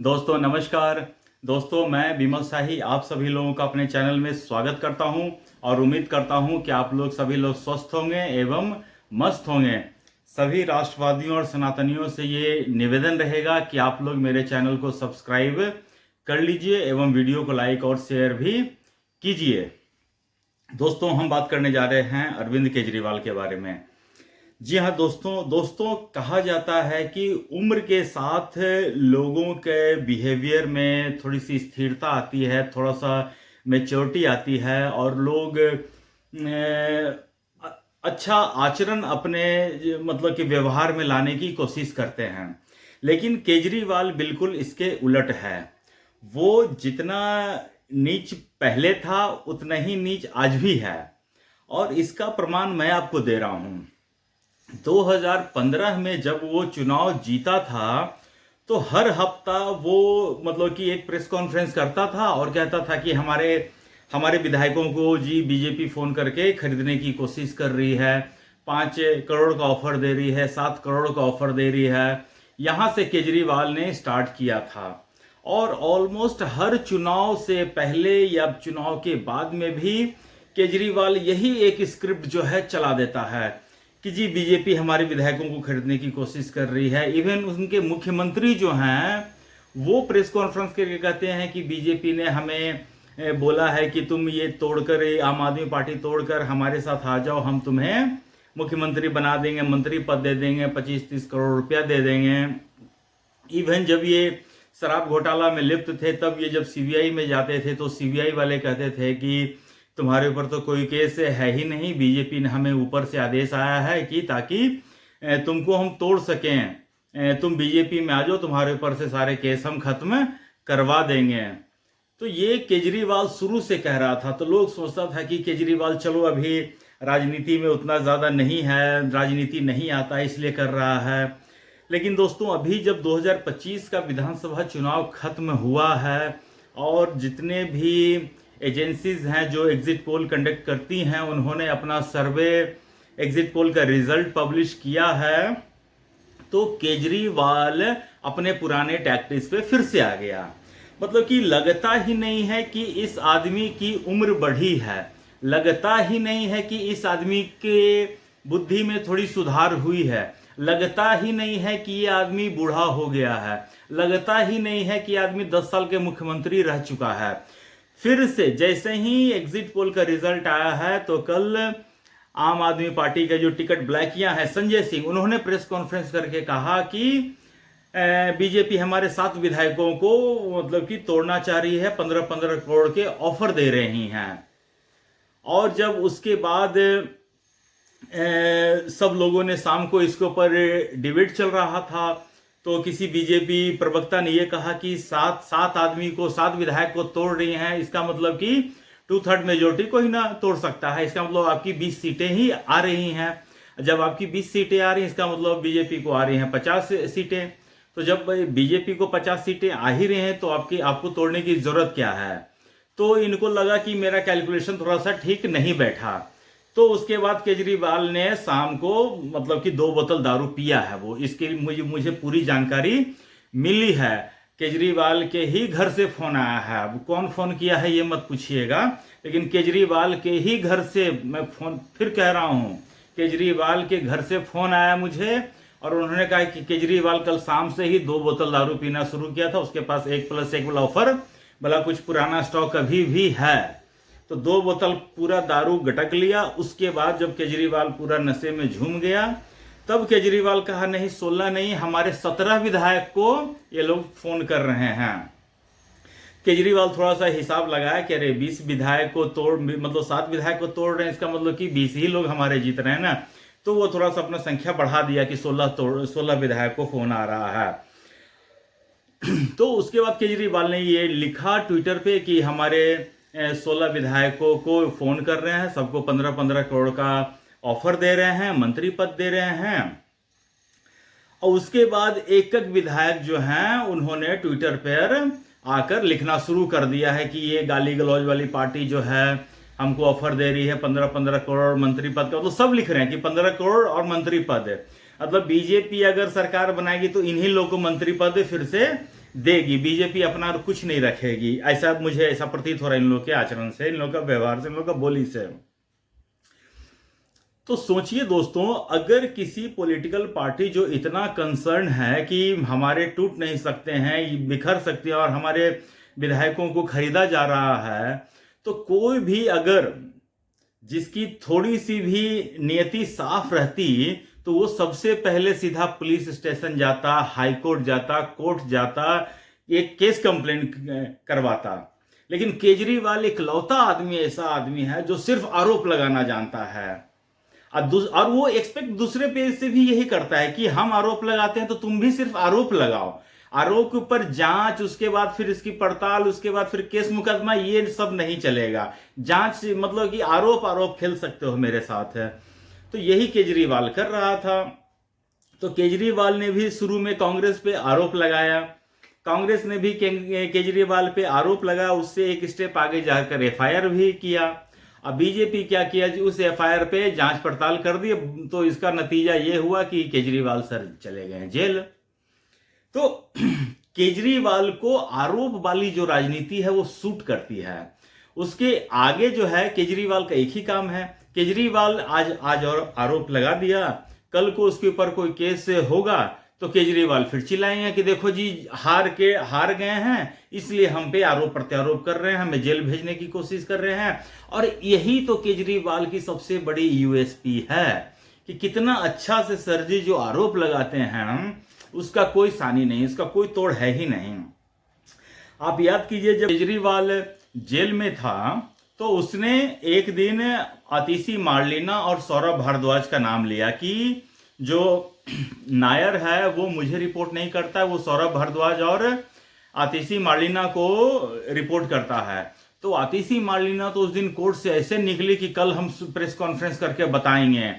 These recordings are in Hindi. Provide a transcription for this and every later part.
दोस्तों नमस्कार। दोस्तों मैं विमल शाही आप सभी लोगों का अपने चैनल में स्वागत करता हूं और उम्मीद करता हूं कि आप लोग सभी लोग स्वस्थ होंगे एवं मस्त होंगे। सभी राष्ट्रवादियों और सनातनियों से ये निवेदन रहेगा कि आप लोग मेरे चैनल को सब्सक्राइब कर लीजिए एवं वीडियो को लाइक और शेयर भी कीजिए। दोस्तों हम बात करने जा रहे हैं अरविंद केजरीवाल के बारे में। जी हाँ दोस्तों कहा जाता है कि उम्र के साथ लोगों के बिहेवियर में थोड़ी सी स्थिरता आती है, थोड़ा सा मैच्योरिटी आती है और लोग अच्छा आचरण अपने मतलब कि व्यवहार में लाने की कोशिश करते हैं। लेकिन केजरीवाल बिल्कुल इसके उलट है। वो जितना नीच पहले था उतना ही नीच आज भी है और इसका प्रमाण मैं आपको दे रहा हूं। 2015 में जब वो चुनाव जीता था तो हर हफ्ता वो मतलब कि एक प्रेस कॉन्फ्रेंस करता था और कहता था कि हमारे विधायकों को जी बीजेपी फोन करके खरीदने की कोशिश कर रही है, 5 करोड़ का ऑफर दे रही है, 7 करोड़ का ऑफर दे रही है। यहां से केजरीवाल ने स्टार्ट किया था और ऑलमोस्ट हर चुनाव से पहले या चुनाव के बाद में भी केजरीवाल यही एक स्क्रिप्ट जो है चला देता है कि जी बीजेपी हमारे विधायकों को खरीदने की कोशिश कर रही है। इवन उनके मुख्यमंत्री जो हैं वो प्रेस कॉन्फ्रेंस करके कहते हैं कि बीजेपी ने हमें बोला है कि तुम ये तोड़कर आम आदमी पार्टी तोड़कर हमारे साथ आ जाओ, हम तुम्हें मुख्यमंत्री बना देंगे, मंत्री पद दे देंगे, 25-30 करोड़ रुपया दे देंगे। इवन जब ये शराब घोटाला में लिप्त थे तब ये जब सीबीआई में जाते थे तो सीबीआई वाले कहते थे कि तुम्हारे ऊपर तो कोई केस है ही नहीं, बीजेपी ने हमें ऊपर से आदेश आया है कि ताकि तुमको हम तोड़ सकें, तुम बीजेपी में आ जाओ, तुम्हारे ऊपर से सारे केस हम खत्म करवा देंगे। तो ये केजरीवाल शुरू से कह रहा था। तो लोग सोचता था कि केजरीवाल चलो अभी राजनीति में उतना ज़्यादा नहीं है, राजनीति नहीं आता इसलिए कर रहा है। लेकिन दोस्तों अभी जब 2025 का विधानसभा चुनाव खत्म हुआ है और जितने भी एजेंसीज हैं जो एग्जिट पोल कंडक्ट करती हैं उन्होंने अपना सर्वे एग्जिट पोल का रिजल्ट पब्लिश किया है, तो केजरीवाल अपने पुराने टैक्टिक्स पे फिर से आ गया। मतलब कि लगता ही नहीं है कि इस आदमी की उम्र बढ़ी है, लगता ही नहीं है कि इस आदमी के बुद्धि में थोड़ी सुधार हुई है, लगता ही नहीं है कि ये आदमी बूढ़ा हो गया है, लगता ही नहीं है कि आदमी 10 साल के मुख्यमंत्री रह चुका है। फिर से जैसे ही एग्जिट पोल का रिजल्ट आया है तो कल आम आदमी पार्टी के जो टिकट ब्लैकियां हैं संजय सिंह, उन्होंने प्रेस कॉन्फ्रेंस करके कहा कि बीजेपी हमारे 7 विधायकों को मतलब कि तोड़ना चाह रही है, 15-15 करोड़ के ऑफर दे रही हैं। और जब उसके बाद सब लोगों ने शाम को इसके ऊपर डिबेट चल रहा था तो किसी बीजेपी प्रवक्ता ने यह कहा कि 7 विधायक को तोड़ रही हैं, इसका मतलब कि 2/3 मेजोरिटी को ही ना तोड़ सकता है, इसका मतलब आपकी 20 सीटें ही आ रही हैं। जब आपकी 20 सीटें आ रही हैं इसका मतलब बीजेपी को आ रही हैं 50 सीटें। तो जब बीजेपी को 50 सीटें आ ही रही हैं तो आपको तोड़ने की जरूरत क्या है। तो इनको लगा कि मेरा कैलकुलेशन थोड़ा सा ठीक नहीं बैठा। तो उसके बाद केजरीवाल ने शाम को मतलब कि 2 बोतल दारू पिया है वो, इसके मुझे पूरी जानकारी मिली है। केजरीवाल के ही घर से फोन आया है। अब कौन फोन किया है ये मत पूछिएगा, लेकिन केजरीवाल के ही घर से, मैं फोन फिर कह रहा हूं, केजरीवाल के घर से फोन आया मुझे और उन्होंने कहा कि केजरीवाल कल शाम से ही 2 बोतल दारू पीना शुरू किया था, उसके पास 1+1 वाला ऑफर भला कुछ पुराना स्टॉक अभी भी है। तो 2 बोतल पूरा दारू गटक लिया। उसके बाद जब केजरीवाल पूरा नशे में झूम गया तब केजरीवाल कहा नहीं 16 नहीं, हमारे 17 विधायक को ये लोग फोन कर रहे हैं। केजरीवाल थोड़ा सा हिसाब लगाया कि अरे 20 विधायक को तोड़, मतलब 7 विधायक को तोड़ रहे हैं, इसका मतलब कि 20 ही लोग हमारे जीत रहे हैं ना। तो वो थोड़ा सा अपना संख्या बढ़ा दिया कि 16 विधायक को फोन आ रहा है। तो उसके बाद केजरीवाल ने ये लिखा ट्विटर पे कि हमारे 16 विधायकों को फोन कर रहे हैं, सबको 15-15 करोड़ का ऑफर दे रहे हैं, मंत्री पद दे रहे हैं। और उसके बाद एक विधायक जो हैं उन्होंने ट्विटर पर आकर लिखना शुरू कर दिया है कि ये गाली गलौज वाली पार्टी जो है हमको ऑफर दे रही है 15-15 करोड़ मंत्री पद का। तो सब लिख रहे हैं कि 15 करोड़ और मंत्री पद है। मतलब बीजेपी अगर सरकार बनाएगी तो इन्हीं लोगों को मंत्री पद फिर से देगी, बीजेपी अपना कुछ नहीं रखेगी, ऐसा मुझे ऐसा प्रतीत हो रहा है इन लोगों के आचरण से, इन लोगों का व्यवहार से, इन लोगों का बोली से। तो सोचिए दोस्तों, अगर किसी पॉलिटिकल पार्टी जो इतना कंसर्न है कि हमारे टूट नहीं सकते हैं, बिखर सकते हैं और हमारे विधायकों को खरीदा जा रहा है, तो कोई भी अगर जिसकी थोड़ी सी भी नियति साफ रहती तो वो सबसे पहले सीधा पुलिस स्टेशन जाता, हाई कोर्ट जाता, कोर्ट जाता, एक केस कंप्लेंट करवाता। लेकिन केजरीवाल इकलौता आदमी ऐसा आदमी है जो सिर्फ आरोप लगाना जानता है, और वो एक्सपेक्ट दूसरे पेज से भी यही करता है कि हम आरोप लगाते हैं तो तुम भी सिर्फ आरोप लगाओ, आरोप के ऊपर जांच, उसके बाद फिर इसकी पड़ताल, उसके बाद फिर केस मुकदमा, ये सब नहीं चलेगा। जांच मतलब कि आरोप आरोप खेल सकते हो मेरे साथ है। तो यही केजरीवाल कर रहा था। तो केजरीवाल ने भी शुरू में कांग्रेस पे आरोप लगाया, कांग्रेस ने भी केजरीवाल पे आरोप लगाया, उससे एक स्टेप आगे जाकर एफआईआर भी किया। अब बीजेपी क्या किया जी, उस एफआईआर पे जांच पड़ताल कर दी, तो इसका नतीजा ये हुआ कि केजरीवाल सर चले गए जेल। तो केजरीवाल को आरोप वाली जो राजनीति है वो सूट करती है। उसके आगे जो है केजरीवाल का एक ही काम है, केजरीवाल आज और आरोप लगा दिया, कल को उसके ऊपर कोई केस होगा तो केजरीवाल फिर चिल्लाएंगे कि देखो जी हार गए हैं, इसलिए हम पे आरोप प्रत्यारोप कर रहे हैं, हमें जेल भेजने की कोशिश कर रहे हैं। और यही तो केजरीवाल की सबसे बड़ी यूएसपी है कि कितना अच्छा से सर जी जो आरोप लगाते हैं उसका कोई सानी नहीं, उसका कोई तोड़ है ही नहीं। आप याद कीजिए, जब केजरीवाल जेल में था तो उसने एक दिन आतिशी मार्लिना और सौरभ भारद्वाज का नाम लिया कि जो नायर है वो मुझे रिपोर्ट नहीं करता है, वो सौरभ भारद्वाज और आतिशी मार्लिना को रिपोर्ट करता है। तो आतिशी मार्लिना तो उस दिन कोर्ट से ऐसे निकली कि कल हम प्रेस कॉन्फ्रेंस करके बताएंगे,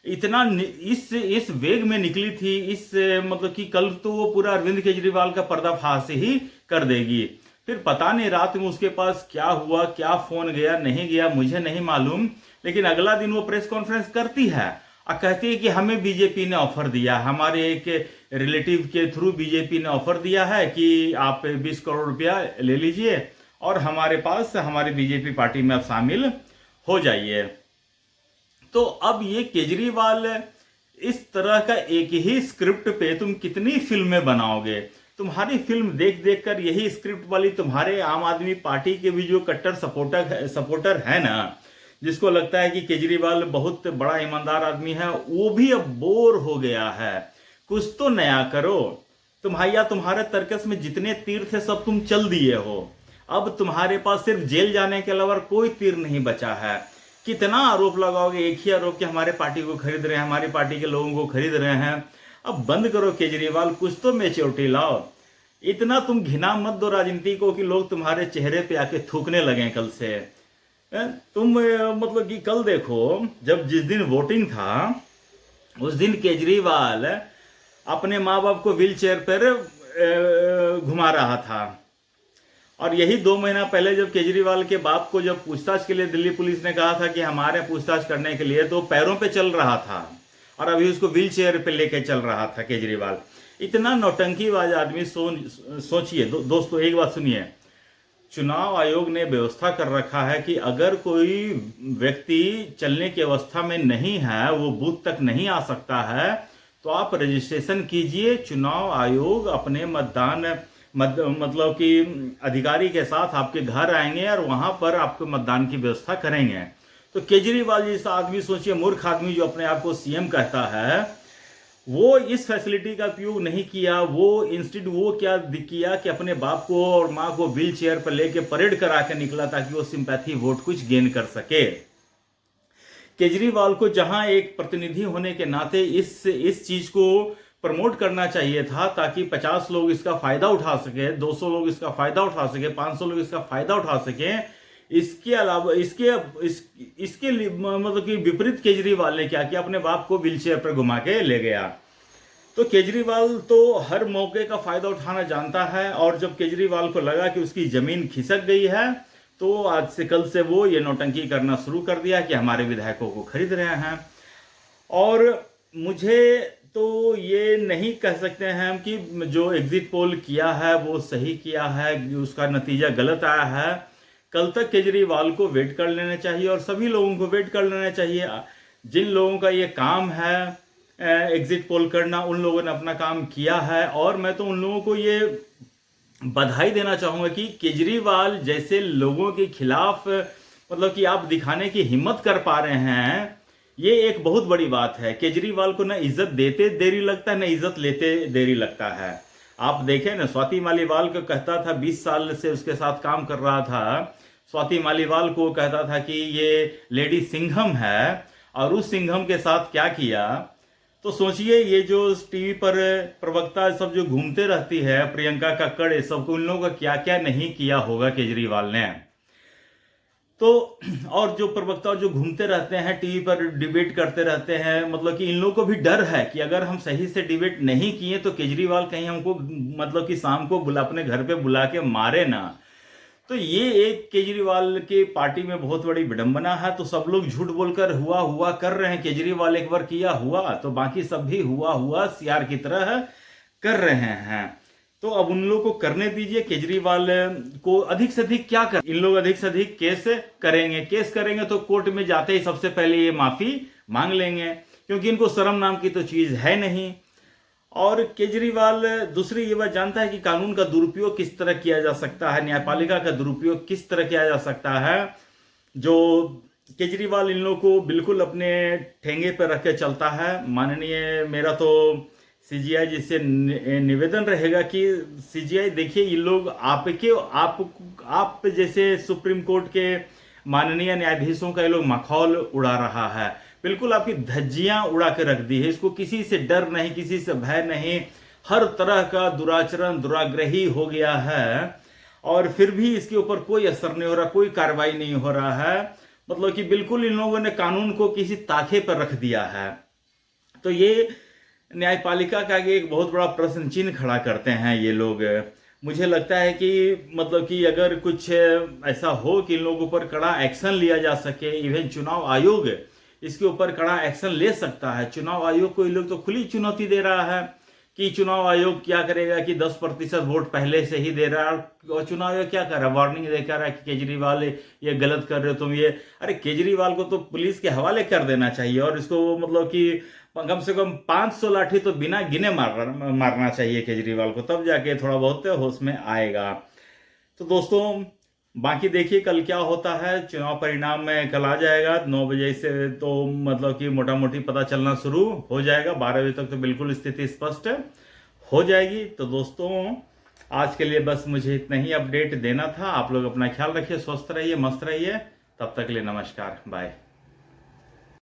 इतना इस वेग में निकली थी, इस मतलब कि कल तो वो पूरा अरविंद केजरीवाल का पर्दाफाश ही कर देगी। फिर पता नहीं रात में उसके पास क्या हुआ, क्या फोन गया नहीं गया मुझे नहीं मालूम, लेकिन अगला दिन वो प्रेस कॉन्फ्रेंस करती है और कहती है कि हमें बीजेपी ने ऑफर दिया, हमारे एक रिलेटिव के थ्रू बीजेपी ने ऑफर दिया है कि आप 20 करोड़ रुपया ले लीजिए और हमारे पास हमारी बीजेपी पार्टी में आप शामिल हो जाइए। तो अब ये केजरीवाल इस तरह का एक ही स्क्रिप्ट पे तुम कितनी फिल्में बनाओगे? तुम्हारी फिल्म देख देख कर यही स्क्रिप्ट वाली तुम्हारे आम आदमी पार्टी के भी जो कट्टर सपोर्टर है ना, जिसको लगता है कि केजरीवाल बहुत बड़ा ईमानदार आदमी है, वो भी अब बोर हो गया है। कुछ तो नया करो। तुम्हारे तर्कस में जितने तीर थे सब तुम चल दिए हो, अब तुम्हारे पास सिर्फ जेल जाने के अलावा कोई तीर नहीं बचा है। कितना आरोप लगाओगे? एक ही आरोप कि हमारे पार्टी को खरीद रहे हैं, हमारी पार्टी के लोगों को खरीद रहे हैं। अब बंद करो केजरीवाल, कुछ तो मैच्योरिटी लाओ। इतना तुम घिना मत दो राजनीति को कि लोग तुम्हारे चेहरे पे आके थूकने लगे कल से। तुम मतलब कि कल देखो, जब जिस दिन वोटिंग था उस दिन केजरीवाल अपने माँ बाप को व्हील चेयर पर घुमा रहा था, और यही 2 महीना पहले जब केजरीवाल के बाप को जब पूछताछ के लिए दिल्ली पुलिस ने कहा था कि हमारे पूछताछ करने के लिए, तो पैरों पे चल रहा था और अभी उसको व्हील चेयर पे लेके चल रहा था केजरीवाल। इतना नौटंकीबाज आदमी। सोचिए दोस्तों, एक बात सुनिए, चुनाव आयोग ने व्यवस्था कर रखा है कि अगर कोई व्यक्ति चलने की अवस्था में नहीं है, वो बूथ तक नहीं आ सकता है, तो आप रजिस्ट्रेशन कीजिए। चुनाव आयोग अपने मतलब कि अधिकारी के साथ आपके घर आएंगे और वहां पर आपको मतदान की व्यवस्था करेंगे। तो केजरीवाल जैसा आदमी, सोचिए मूर्ख आदमी जो अपने आप को सीएम कहता है, वो इस फैसिलिटी का उपयोग नहीं किया। वो इंस्टेड वो क्या किया कि अपने बाप को और माँ को व्हील चेयर पर लेके परेड करा के निकला ताकि वो सिंपैथी वोट कुछ गेन कर सके। केजरीवाल को जहां एक प्रतिनिधि होने के नाते इस चीज को प्रमोट करना चाहिए था ताकि 50 लोग इसका फायदा उठा सके, 200 लोग इसका फायदा उठा सके, 500 लोग इसका फायदा उठा सके। इसके अलावा इसके मतलब कि विपरीत केजरीवाल ने क्या किया, अपने बाप को व्हीलचेयर पर घुमा के ले गया। तो केजरीवाल तो हर मौके का फायदा उठाना जानता है, और जब केजरीवाल को लगा कि उसकी जमीन खिसक गई है तो आज से कल से वो ये नौटंकी करना शुरू कर दिया कि हमारे विधायकों को खरीद रहे हैं। और मुझे तो ये नहीं कह सकते हैं हम कि जो एग्जिट पोल किया है वो सही किया है, उसका नतीजा गलत आया है। कल तक केजरीवाल को वेट कर लेना चाहिए और सभी लोगों को वेट कर लेना चाहिए। जिन लोगों का ये काम है एग्जिट पोल करना, उन लोगों ने अपना काम किया है और मैं तो उन लोगों को ये बधाई देना चाहूंगा कि केजरीवाल जैसे लोगों के खिलाफ मतलब कि आप दिखाने की हिम्मत कर पा रहे हैं, ये एक बहुत बड़ी बात है। केजरीवाल को ना इज्जत देते देरी लगता है, ना इज्जत लेते देरी लगता है। आप देखें ना, स्वाति मालीवाल को कहता था 20 साल से उसके साथ काम कर रहा था, स्वाति मालीवाल को कहता था कि ये लेडी सिंघम है, और उस सिंघम के साथ क्या किया। तो सोचिए, ये जो टीवी पर प्रवक्ता सब जो घूमते रहती है, प्रियंका कक्कड़, ये सबको, उन लोगों का क्या क्या नहीं किया होगा केजरीवाल ने। तो और जो प्रवक्ता जो घूमते रहते हैं टीवी पर डिबेट करते रहते हैं, मतलब कि इन लोगों को भी डर है कि अगर हम सही से डिबेट नहीं किए तो केजरीवाल कहीं हमको मतलब कि शाम को अपने घर पे बुला के मारे ना। तो ये एक केजरीवाल के पार्टी में बहुत बड़ी विडंबना है। तो सब लोग झूठ बोलकर हुआ हुआ कर रहे हैं, केजरीवाल एक बार किया हुआ तो बाकी सब भी हुआ हुआ सियार की तरह कर रहे हैं। तो अब उन लोगों को करने दीजिए। केजरीवाल को अधिक से अधिक क्या कर, इन लोग अधिक से अधिक केस करेंगे तो कोर्ट में जाते ही सबसे पहले ये माफी मांग लेंगे, क्योंकि इनको शर्म नाम की तो चीज है नहीं। और केजरीवाल दूसरी ये बात जानता है कि कानून का दुरुपयोग किस तरह किया जा सकता है, न्यायपालिका का दुरुपयोग किस तरह किया जा सकता है। जो केजरीवाल इन लोगों को बिल्कुल अपने ठेंगे पर रख के चलता है। माननीय, मेरा तो सीजीआई जी से निवेदन रहेगा कि सीजीआई देखिए, ये लोग आप जैसे सुप्रीम कोर्ट के माननीय न्यायाधीशों का ये लोग मखौल उड़ा रहा है, बिल्कुल आपकी धज्जियां उड़ा के रख दी है। इसको किसी से डर नहीं, किसी से भय नहीं, हर तरह का दुराचरण दुराग्रही हो गया है और फिर भी इसके ऊपर कोई असर नहीं हो रहा, कोई कार्रवाई नहीं हो रहा है। मतलब कि बिल्कुल इन लोगों ने कानून को किसी ताखे पर रख दिया है। तो ये न्यायपालिका का एक बहुत बड़ा प्रश्न चिन्ह खड़ा करते हैं ये लोग। मुझे लगता है कि मतलब कि अगर कुछ ऐसा हो कि इन लोगों पर कड़ा एक्शन लिया जा सके, इवन चुनाव आयोग इसके ऊपर कड़ा एक्शन ले सकता है। चुनाव आयोग को ये लोग तो खुली चुनौती दे रहा है कि चुनाव आयोग क्या करेगा कि 10% वोट पहले से ही दे रहा है, और चुनाव आयोग क्या कर रहा है, वार्निंग दे कर रहा है कि केजरीवाल ये गलत कर रहे हो तुम ये। अरे केजरीवाल को तो पुलिस के हवाले कर देना चाहिए और इसको मतलब कि कम से कम 500 लाठी तो बिना गिने मारना चाहिए केजरीवाल को, तब जाके थोड़ा बहुत होश में आएगा। तो दोस्तों बाकी देखिए कल क्या होता है। चुनाव परिणाम में कल आ जाएगा 9 बजे से, तो मतलब कि मोटा मोटी पता चलना शुरू हो जाएगा। 12 बजे तक तो बिल्कुल स्थिति स्पष्ट हो जाएगी। तो दोस्तों आज के लिए बस मुझे इतना ही अपडेट देना था। आप लोग अपना ख्याल रखिए, स्वस्थ रहिए, मस्त रहिए। तब तक के लिए नमस्कार, बाय।